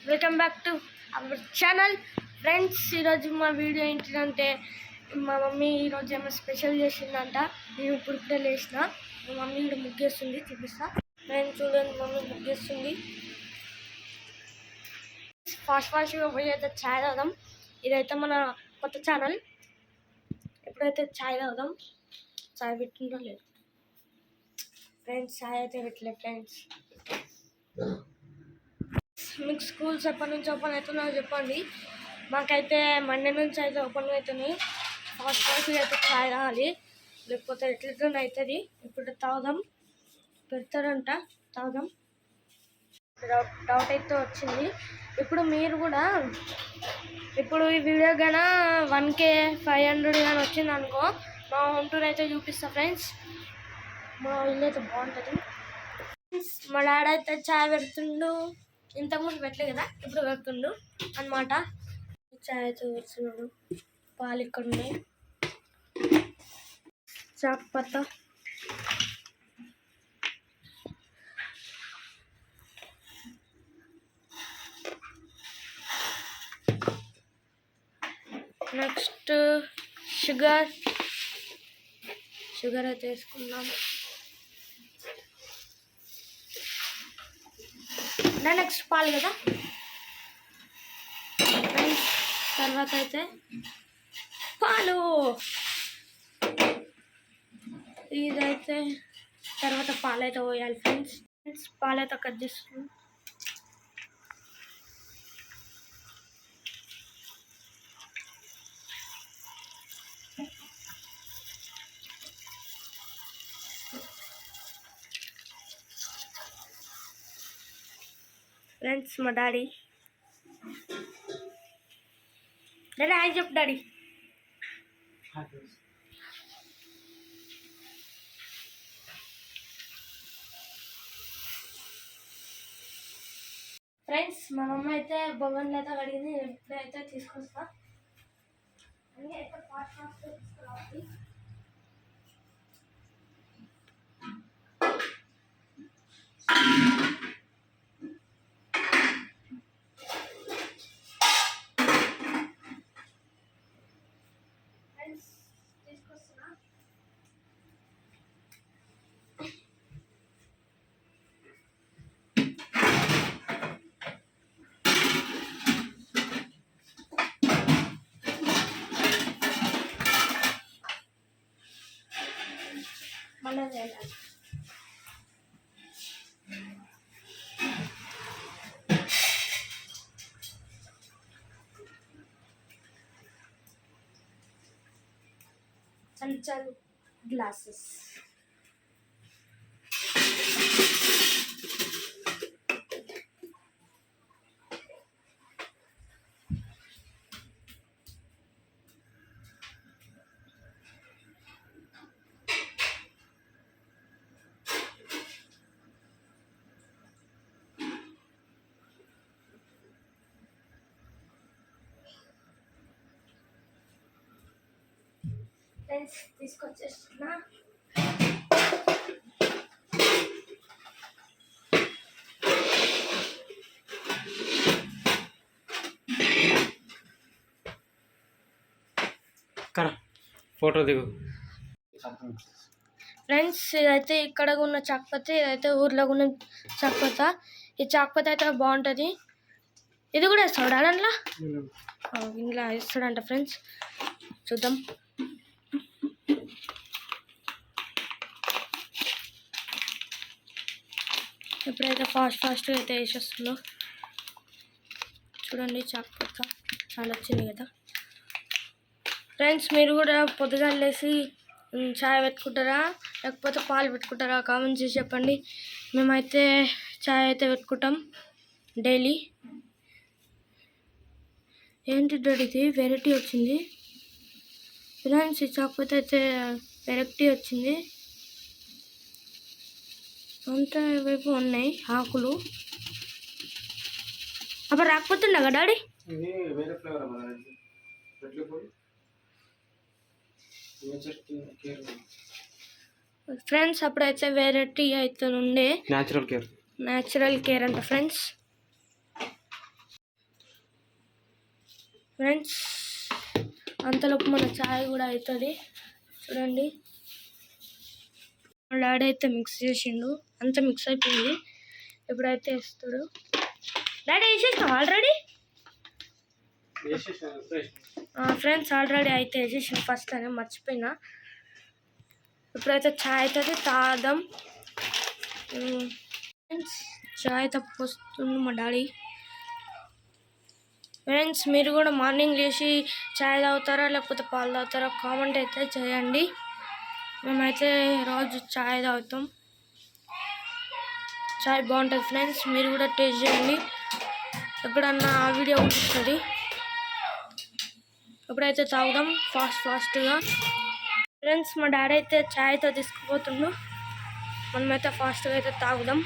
Welcome back to our channel friends. ఈరోజు మా video ఏంటంటే మా మమ్మీ ఈరోజు ఏమో స్పెషల్ చేసిందంట. నేను ఇప్పుడే లేచిన. మా మమ్మీ ఇక్కడ ముగ్గేస్తుంది, చూపిస్తా ఫ్రెండ్స్. చూడండి, మమ్మీ ముగ్గేస్తుంది. ఫాస్ట్గా పోయి అయితే ఛాయ్ తాగుదాం. ఇదైతే మన కొత్త ఛానల్. ఎప్పుడైతే ఛాయ్ తాగుదాం. ఛాయ్ పెట్టిందో లేదు ఫ్రెండ్స్, ఛాయ్ అయితే పెట్టలేదు ఫ్రెండ్స్. మీకు స్కూల్స్ ఎప్పటి నుంచి ఓపెన్ అవుతున్నాయో చెప్పండి. మాకైతే మండే నుంచి అయితే ఓపెన్ అవుతున్నాయి. ఫాస్ట్గా అయితే ఛాయ్ తాగాలి, లేకపోతే ఎట్లా అవుతుంది. ఇప్పుడు తాగుదాం, పెడతారంట, తాగుదాం. డౌట్ అయితే వచ్చింది. ఇప్పుడు మీరు కూడా ఇప్పుడు ఈ వీడియో కానీ 1K 500 కానీ వచ్చింది అనుకో, మా హోమ్ టూర్ అయితే చూపిస్తా ఫ్రెండ్స్. మా ఇల్లు అయితే బాగుంటుంది. మా డాడీ అయితే ఛాయ్ పెడుతుండు. ఇంతకుముందు పెట్టలేదు కదా, ఇప్పుడు పెడుతుండు అనమాట. ఛాయ్ అయితే పెడుతున్నాడు. పాలు ఇక్కడ ఉన్నాయి, చాక్ పత్తా, నెక్స్ట్ షుగర్ అయితే వేసుకున్నాం. నెక్స్ట్ పాలు కదా. తర్వాత అయితే పాలు, ఇదైతే తర్వాత పాలైతే పోయాలి ఫ్రెండ్స్. పాలైతే కట్ చేస్తున్నాం. ఫ్రెండ్స్ మా డాడీ హాయ్ చెప్పు డాడీ. ఫ్రెండ్స్ మా మమ్మ అయితే బొమ్మలు అయితే కడిగింది. ఇప్పుడైతే తీసుకొస్తా. అన్నీ అయితే ఫాస్ట్ తీసుకురావాలి. తీసుకొస్తున్నా. మళ్ళీ చేయాలి. చల్ గ్లాసెస్. ఫ్రెండ్స్ తీసుకొచ్చేస్తున్నా. ఫోటో దిగు ఫ్రెండ్స్. ఇదైతే ఇక్కడ ఉన్న చాక్పత్త, ఇదైతే ఊర్లో ఉన్న చాక్పత్త. ఈ చాక్పత్త అయితే బాగుంటుంది. ఇది కూడా వేస్తాడు దాంట్లో, ఇంట్లో వేస్తాడంట ఫ్రెండ్స్. చూద్దాం. ఇప్పుడైతే ఫాస్ట్గా అయితే వేసేస్తుందో చూడండి. చాక్పత్త చాలా వచ్చింది కదా ఫ్రెండ్స్. మీరు కూడా పొద్దుగా లేసి చాయ్ పెట్టుకుంటారా, లేకపోతే పాలు పెట్టుకుంటారా? కామెంట్ చేసి చెప్పండి. మేమైతే చాయ్ అయితే పెట్టుకుంటాం డైలీ. ఏంటి డాడీ ఇది వెరైటీ వచ్చింది ఫ్రెండ్స్. ఈ చాక్పత్త అయితే వెరైటీ వచ్చింది. అంతా వైపు ఉన్నాయి ఆకులు. అప్పుడు రాకపోతుండగా డాడీ. ఫ్రెండ్స్ అప్పుడైతే వెరైటీ అయితే ఉండే న్యాచురల్ కేర్ అంట ఫ్రెండ్స్. ఫ్రెండ్స్ అంతలోపు మన చాయ్ కూడా అవుతుంది చూడండి. మా డాడీ అయితే మిక్స్ చేసిండు, అంత మిక్స్ అయిపోయింది. ఎప్పుడైతే వేస్తాడు డాడీ వేసేసినావు ఆల్రెడీ. ఫ్రెండ్స్ ఆల్రెడీ అయితే వేసేసిన ఫస్ట్ అని మర్చిపోయినా. ఇప్పుడైతే చాయ్ అవుతుంది తాగుదాం. ఫ్రెండ్స్ చాయ్ అయితే పోస్తుంది మా డాడీ. ఫ్రెండ్స్ మీరు కూడా మార్నింగ్ లేచి చాయ్ తాగుతారా లేకపోతే పాలు తాగుతారా కామెంట్ అయితే చేయండి. మేమైతే రోజు చాయ్ తాగుతాం. చాయ్ బాగుంటుంది ఫ్రెండ్స్, మీరు కూడా టేస్ట్ చేయండి. ఎప్పుడన్నా ఆ వీడియో ఉంటుంది. ఎప్పుడైతే తాగుదాం ఫాస్ట్గా. ఫ్రెండ్స్ మా డాడీ అయితే చాయ్తో తీసుకుపోతుండు, మనమైతే ఫాస్ట్గా అయితే తాగుదాం.